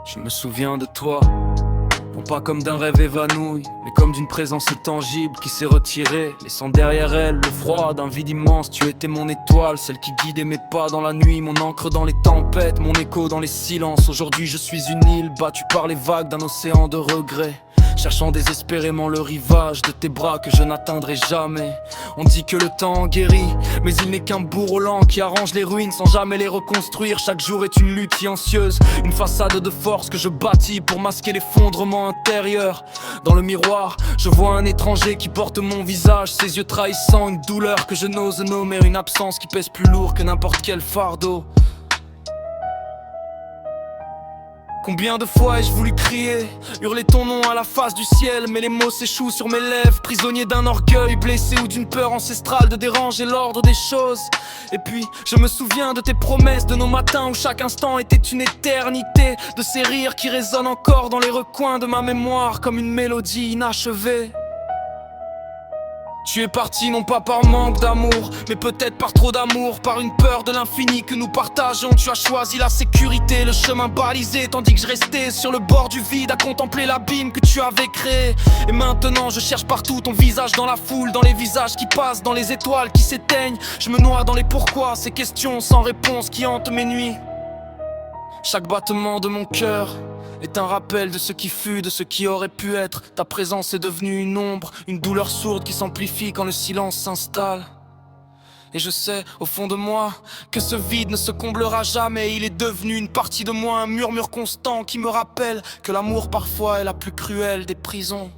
Je me souviens de toi, non pas comme d'un rêve évanoui, mais comme d'une présence tangible qui s'est retirée, laissant derrière elle le froid d'un vide immense. Tu étais mon étoile, celle qui guidait mes pas dans la nuit, mon encre dans les tempêtes, mon écho dans les silences. Aujourd'hui je suis une île battue par les vagues d'un océan de regrets, cherchant désespérément le rivage de tes bras que je n'atteindrai jamais. On dit que le temps guérit, mais il n'est qu'un bourreau lent qui arrange les ruines sans jamais les reconstruire. Chaque jour est une lutte silencieuse, une façade de force que je bâtis pour masquer l'effondrement intérieur. Dans le miroir, je vois un étranger qui porte mon visage, ses yeux trahissant une douleur que je n'ose nommer, une absence qui pèse plus lourd que n'importe quel fardeau. Combien de fois ai-je voulu crier, hurler ton nom à la face du ciel, mais les mots s'échouent sur mes lèvres, prisonnier d'un orgueil blessé ou d'une peur ancestrale de déranger l'ordre des choses. Et puis je me souviens de tes promesses, de nos matins où chaque instant était une éternité, de ces rires qui résonnent encore dans les recoins de ma mémoire comme une mélodie inachevée. Tu es parti non pas par manque d'amour, mais peut-être par trop d'amour, par une peur de l'infini que nous partageons. Tu as choisi la sécurité, le chemin balisé, tandis que je restais sur le bord du vide à contempler l'abîme que tu avais créé. Et maintenant je cherche partout ton visage dans la foule, dans les visages qui passent, dans les étoiles qui s'éteignent. Je me noie dans les pourquoi, ces questions sans réponse qui hantent mes nuits. Chaque battement de mon cœur est un rappel de ce qui fut, de ce qui aurait pu être. Ta présence est devenue une ombre, une douleur sourde qui s'amplifie quand le silence s'installe. Et je sais, au fond de moi, que ce vide ne se comblera jamais. Il est devenu une partie de moi, un murmure constant qui me rappelle que l'amour parfois est la plus cruelle des prisons.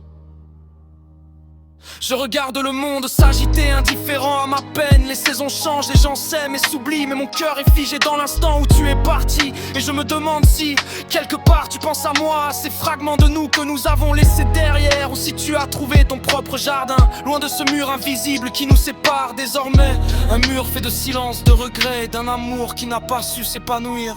Je regarde le monde s'agiter, indifférent à ma peine. Les saisons changent, les gens s'aiment et s'oublient, mais mon cœur est figé dans l'instant où tu es parti. Et je me demande si, quelque part, tu penses à moi, à ces fragments de nous que nous avons laissés derrière, ou si tu as trouvé ton propre jardin, loin de ce mur invisible qui nous sépare désormais. Un mur fait de silence, de regrets, d'un amour qui n'a pas su s'épanouir.